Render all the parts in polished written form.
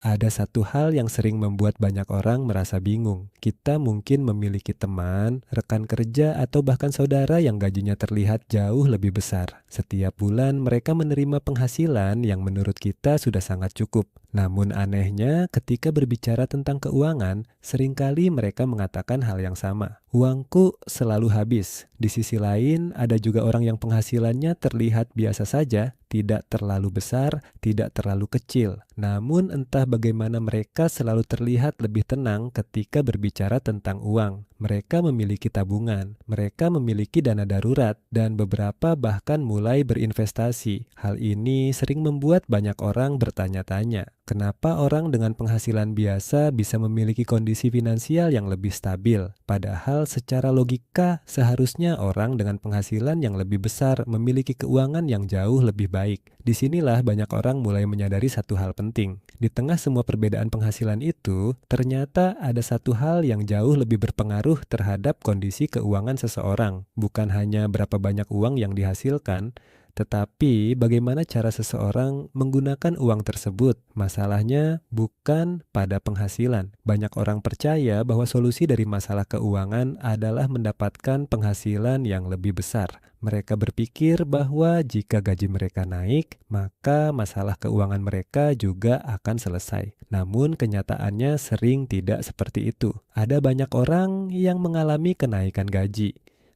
Ada satu hal yang sering membuat banyak orang merasa bingung. Kita mungkin memiliki teman, rekan kerja, atau bahkan saudara yang gajinya terlihat jauh lebih besar. Setiap bulan mereka menerima penghasilan yang menurut kita sudah sangat cukup. Namun anehnya, ketika berbicara tentang keuangan, seringkali mereka mengatakan hal yang sama. Uangku selalu habis. Di sisi lain, ada juga orang yang penghasilannya terlihat biasa saja, tidak terlalu besar, tidak terlalu kecil. Namun entah bagaimana mereka selalu terlihat lebih tenang ketika berbicara tentang uang. Mereka memiliki tabungan, mereka memiliki dana darurat, dan beberapa bahkan mulai berinvestasi. Hal ini sering membuat banyak orang bertanya-tanya, kenapa orang dengan penghasilan biasa bisa memiliki kondisi finansial yang lebih stabil? Padahal secara logika, seharusnya orang dengan penghasilan yang lebih besar memiliki keuangan yang jauh lebih baik. Disinilah banyak orang mulai menyadari satu hal penting. Di tengah semua perbedaan penghasilan itu, ternyata ada satu hal yang jauh lebih berpengaruh terhadap kondisi keuangan seseorang. Bukan hanya berapa banyak uang yang dihasilkan, tetapi bagaimana cara seseorang menggunakan uang tersebut. Masalahnya bukan pada penghasilan. Banyak orang percaya bahwa solusi dari masalah keuangan adalah mendapatkan penghasilan yang lebih besar. Mereka berpikir bahwa jika gaji mereka naik, maka masalah keuangan mereka juga akan selesai. Namun kenyataannya sering tidak seperti itu. Ada banyak orang yang mengalami kenaikan gaji.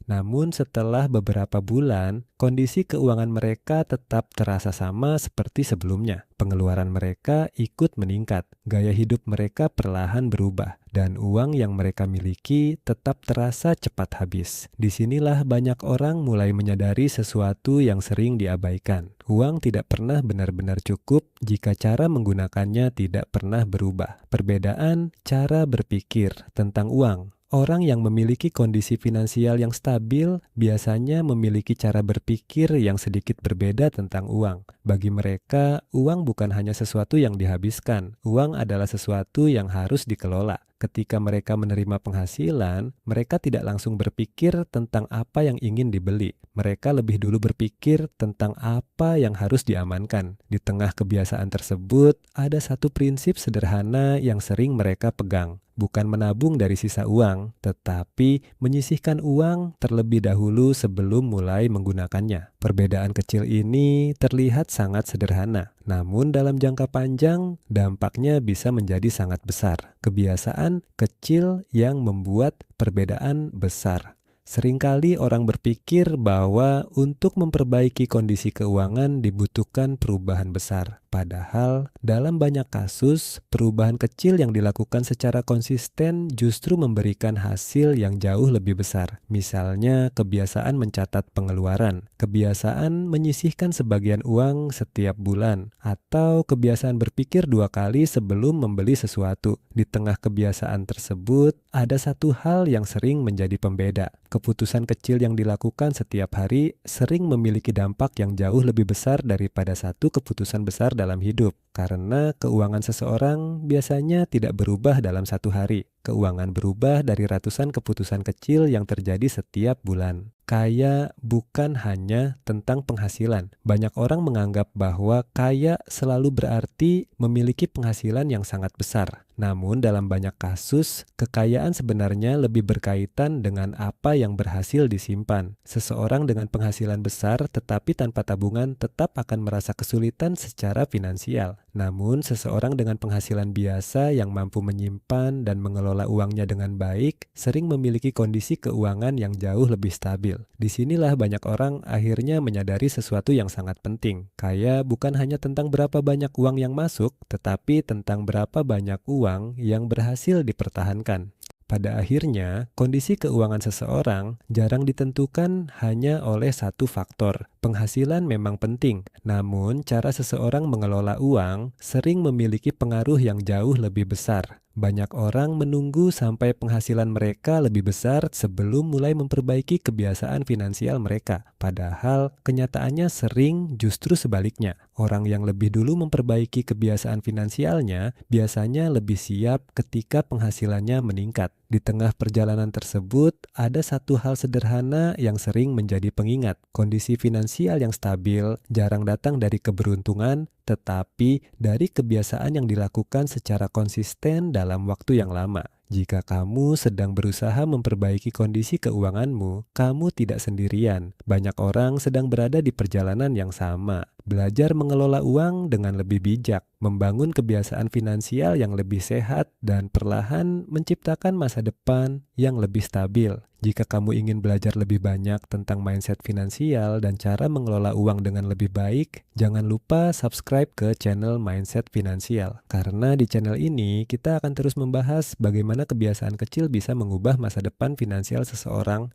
Namun setelah beberapa bulan, kondisi keuangan mereka tetap terasa sama seperti sebelumnya. Pengeluaran mereka ikut meningkat, gaya hidup mereka perlahan berubah, dan uang yang mereka miliki tetap terasa cepat habis. Disinilah banyak orang mulai menyadari sesuatu yang sering diabaikan. Uang tidak pernah benar-benar cukup jika cara menggunakannya tidak pernah berubah. Perbedaan cara berpikir tentang uang. Orang yang memiliki kondisi finansial yang stabil biasanya memiliki cara berpikir yang sedikit berbeda tentang uang. Bagi mereka, uang bukan hanya sesuatu yang dihabiskan. Uang adalah sesuatu yang harus dikelola. Ketika mereka menerima penghasilan, mereka tidak langsung berpikir tentang apa yang ingin dibeli. Mereka lebih dulu berpikir tentang apa yang harus diamankan. Di tengah kebiasaan tersebut, ada satu prinsip sederhana yang sering mereka pegang. Bukan menabung dari sisa uang, tetapi menyisihkan uang terlebih dahulu sebelum mulai menggunakannya. Perbedaan kecil ini terlihat sangat sederhana, namun dalam jangka panjang dampaknya bisa menjadi sangat besar. Kebiasaan kecil yang membuat perbedaan besar. Seringkali orang berpikir bahwa untuk memperbaiki kondisi keuangan dibutuhkan perubahan besar. Padahal dalam banyak kasus, perubahan kecil yang dilakukan secara konsisten justru memberikan hasil yang jauh lebih besar. Misalnya kebiasaan mencatat pengeluaran, kebiasaan menyisihkan sebagian uang setiap bulan, atau kebiasaan berpikir 2 kali sebelum membeli sesuatu. Di tengah kebiasaan tersebut, ada satu hal yang sering menjadi pembeda. Keputusan kecil yang dilakukan setiap hari sering memiliki dampak yang jauh lebih besar daripada satu keputusan besar dalam hidup. Karena keuangan seseorang biasanya tidak berubah dalam satu hari. Keuangan berubah dari ratusan keputusan kecil yang terjadi setiap bulan. Kaya bukan hanya tentang penghasilan. Banyak orang menganggap bahwa kaya selalu berarti memiliki penghasilan yang sangat besar. Namun dalam banyak kasus, kekayaan sebenarnya lebih berkaitan dengan apa yang berhasil disimpan. Seseorang dengan penghasilan besar tetapi tanpa tabungan tetap akan merasa kesulitan secara finansial. Namun seseorang dengan penghasilan biasa yang mampu menyimpan dan mengelola uangnya dengan baik sering memiliki kondisi keuangan yang jauh lebih stabil. Disinilah banyak orang akhirnya menyadari sesuatu yang sangat penting. Kaya bukan hanya tentang berapa banyak uang yang masuk, tetapi tentang berapa banyak uang yang berhasil dipertahankan. Pada akhirnya, kondisi keuangan seseorang jarang ditentukan hanya oleh satu faktor. Penghasilan memang penting, namun cara seseorang mengelola uang sering memiliki pengaruh yang jauh lebih besar. Banyak orang menunggu sampai penghasilan mereka lebih besar sebelum mulai memperbaiki kebiasaan finansial mereka. Padahal kenyataannya sering justru sebaliknya. Orang yang lebih dulu memperbaiki kebiasaan finansialnya biasanya lebih siap ketika penghasilannya meningkat. Di tengah perjalanan tersebut, ada satu hal sederhana yang sering menjadi pengingat. Kondisi finansial yang stabil jarang datang dari keberuntungan, tetapi dari kebiasaan yang dilakukan secara konsisten dalam waktu yang lama. Jika kamu sedang berusaha memperbaiki kondisi keuanganmu, kamu tidak sendirian. Banyak orang sedang berada di perjalanan yang sama. Belajar mengelola uang dengan lebih bijak, membangun kebiasaan finansial yang lebih sehat, dan perlahan menciptakan masa depan yang lebih stabil. Jika kamu ingin belajar lebih banyak tentang mindset finansial dan cara mengelola uang dengan lebih baik, jangan lupa subscribe ke channel Mindset Finansial. Karena di channel ini kita akan terus membahas bagaimana kebiasaan kecil bisa mengubah masa depan finansial seseorang.